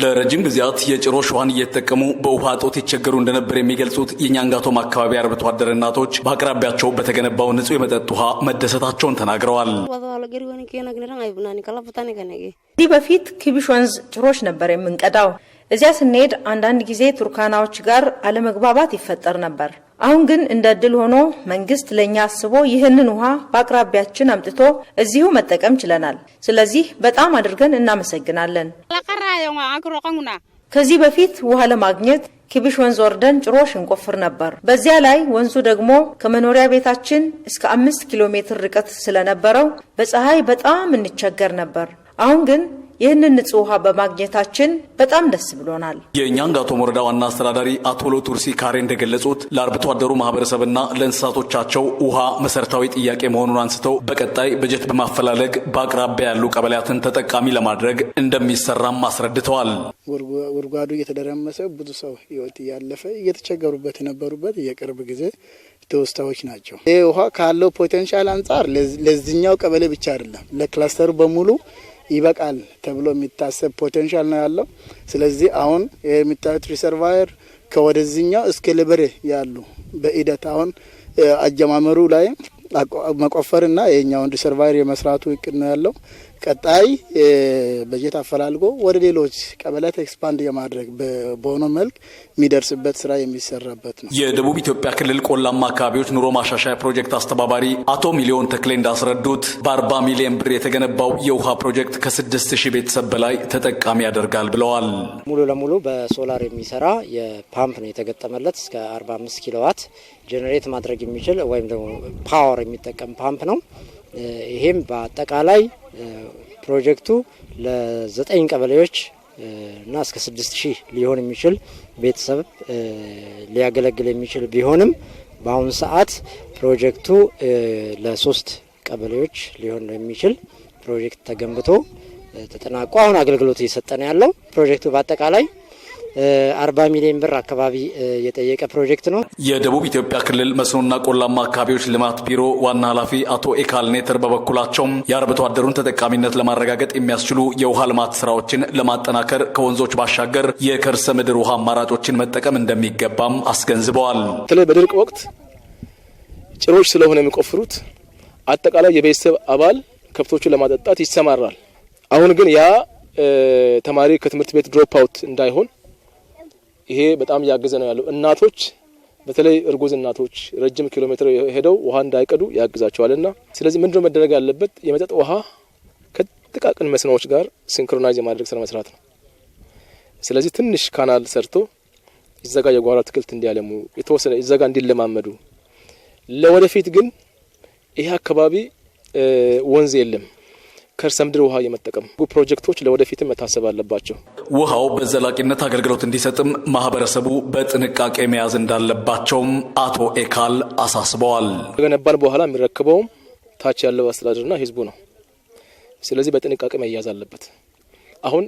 ለረጅም ጊዜያት የጭሮሽ ውሃን እየተጠቀሙ በውሃ እጦት ይቸገሩ እንደነበር የሚገልጹት የኛንጋቶም አካባቢ አርብቶ አደር እናቶች በአቅራቢያቸው በተገነባው ንጹህ የመጠጥ ውሃ መደሰታቸውን ተናግረዋል። ከዚህ በፊት ክቢሽ ወንዝ ጭሮሽ ነበር የምንቀዳው። እዚያ ስንሄድ አንዳንድ ጊዜ ቱርካናዎች ጋር አለመግባባት ይፈጠር ነበር። አሁን ግን እንደ እድል ሆኖ መንግስት ለኛ አስቦ ይህንን ውሃ በአቅራቢያችን አምጥቶ እዚሁ መጠቀም ችለናል። ስለዚህ በጣም አድርገን እናመሰግናለን። ከዚህ በፊት ውሃ ለማግኘት ክቢሽ ወንዝ ወርደን ጭሮሽ እንቆፍር ነበር። በዚያ ላይ ወንዙ ደግሞ ከመኖሪያ ቤታችን እስከ 5 ኪሎ ሜትር ርቀት ስለነበረው በፀሐይ በጣም እንቸገር ነበር። አሁን ግን ይህንን ንጹህ ውሃ በማግኘታችን በጣም ደስ ብሎናል። የኛንጋቶም ወረዳ ዋና አስተዳዳሪ አቶ ሎቱርሲ ካሬ እንደገለጹት ለአርብቶ አደሩ ማህበረሰብና ለእንስሳቶቻቸው ውሃ መሰረታዊ ጥያቄ መሆኑን አንስተው በቀጣይ በጀት በማፈላለግ በአቅራቢያ ያሉ ቀበሌያትን ተጠቃሚ ለማድረግ እንደሚሰራም አስረድተዋል። ጉድጓዱ እየተደረመሰ ብዙ ሰው ህይወት ያለፈ እየተቸገሩበት የነበሩበት የቅርብ ጊዜ ተወስታዎች ናቸው። ይህ ውሃ ካለው ፖቴንሻል አንጻር ለዚህኛው ቀበሌ ብቻ አይደለም ለክላስተሩ በሙሉ ይበቃል ተብሎ የሚታሰብ ፖቴንሻል ነው ያለው። ስለዚህ አሁን የሚታዩት ሪሰርቫየር ከወደዚህኛው እስከ ለበሬ ያሉ በሂደት አሁን አጀማመሩ ላይ መቆፈርና የኛውን ሪሰርቫየር የመስራቱ እቅድ ነው ያለው። ቀጣይ በጀት አፈላልጎ ወደ ሌሎች ቀበሌያት ኤክስፓንድ የማድረግ በሆነ መልክ የሚደርስበት ስራ የሚሰራበት ነው። የደቡብ ኢትዮጵያ ክልል ቆላማ አካባቢዎች ኑሮ ማሻሻያ ፕሮጀክት አስተባባሪ አቶ ሚሊዮን ተክሌ እንዳስረዱት በ40 ሚሊዮን ብር የተገነባው የውሃ ፕሮጀክት ከ6000 ቤተሰብ በላይ ተጠቃሚ ያደርጋል ብለዋል። ሙሉ ለሙሉ በሶላር የሚሰራ የፓምፕ ነው የተገጠመለት። እስከ 45 ኪሎዋት ጄኔሬት ማድረግ የሚችል ወይም ደግሞ ፓወር የሚጠቀም ፓምፕ ነው። ይሄም በአጠቃላይ ፕሮጀክቱ ለ9 ቀበሌዎች እና እስከ 6000 ሊሆን የሚችል ቤተሰብ ሊያገለግል የሚችል ቢሆንም በአሁኑ ሰዓት ፕሮጀክቱ ለ3 ቀበሌዎች ሊሆን የሚችል ፕሮጀክት ተገንብቶ ተጠናቆ አሁን አገልግሎት እየሰጠ ነው ያለው። ፕሮጀክቱ በአጠቃላይ 40 ሚሊዮን ብር አካባቢ የጠየቀ ፕሮጀክት ነው። የደቡብ ኢትዮጵያ ክልል መስኖና ቆላማ አካባቢዎች ልማት ቢሮ ዋና ኃላፊ አቶ ኤካል ኔተር በበኩላቸውም የአርብቶ አደሩን ተጠቃሚነት ለማረጋገጥ የሚያስችሉ የውሃ ልማት ስራዎችን ለማጠናከር ከወንዞች ባሻገር የከርሰ ምድር ውሃ አማራጮችን መጠቀም እንደሚገባም አስገንዝበዋል። በተለይ በድርቅ ወቅት ጭሮች ስለሆነ የሚቆፍሩት አጠቃላይ የቤተሰብ አባል ከብቶቹን ለማጠጣት ይሰማራል። አሁን ግን ያ ተማሪ ከትምህርት ቤት ድሮፕ አውት እንዳይሆን ይሄ በጣም ያገዘ ነው ያለው። እናቶች በተለይ እርጉዝ እናቶች ረጅም ኪሎ ሜትር ሄደው ውሃ እንዳይቀዱ ያግዛቸዋልና ስለዚህ ምንድነው መደረግ ያለበት? የመጠጥ ውሃ ከጥቃቅን መስኖዎች ጋር ሲንክሮናይዝ የማድረግ ስራ መስራት ነው። ስለዚህ ትንሽ ካናል ሰርቶ ይዘጋ የጓሮ አትክልት እንዲያለሙ የተወሰነ ይዘጋ እንዲለማመዱ። ለወደፊት ግን ይሄ አካባቢ ወንዝ የለም ከርሰ ምድር ውሃ የመጠቀም ፕሮጀክቶች ለወደፊት መታሰብ አለባቸው። ውሃው በዘላቂነት አገልግሎት እንዲሰጥም ማህበረሰቡ በጥንቃቄ መያዝ እንዳለባቸውም አቶ ኤካል አሳስበዋል። ከገነባን በኋላ የሚረከበውም ታች ያለው አስተዳደርና ህዝቡ ነው። ስለዚህ በጥንቃቄ መያዝ አለበት። አሁን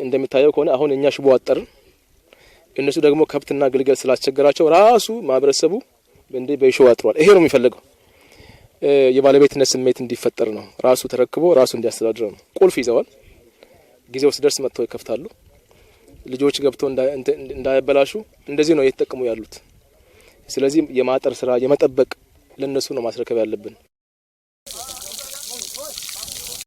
እንደሚታየው ከሆነ አሁን እኛ ሽቦ አጠር እነሱ ደግሞ ከብትና ግልገል ስላስቸገራቸው ራሱ ማህበረሰቡ እንደ በሽቦ አጥሯል። ይሄ ነው የሚፈልገው። የባለቤትነት ስሜት እንዲፈጠር ነው። ራሱ ተረክቦ ራሱ እንዲያስተዳድረው ነው። ቁልፍ ይዘዋል። ጊዜው ሲደርስ መጥተው ይከፍታሉ። ልጆች ገብተው እንዳይበላሹ እንደዚህ ነው እየተጠቀሙ ያሉት። ስለዚህ የማጠር ስራ የመጠበቅ ለነሱ ነው ማስረከብ ያለብን።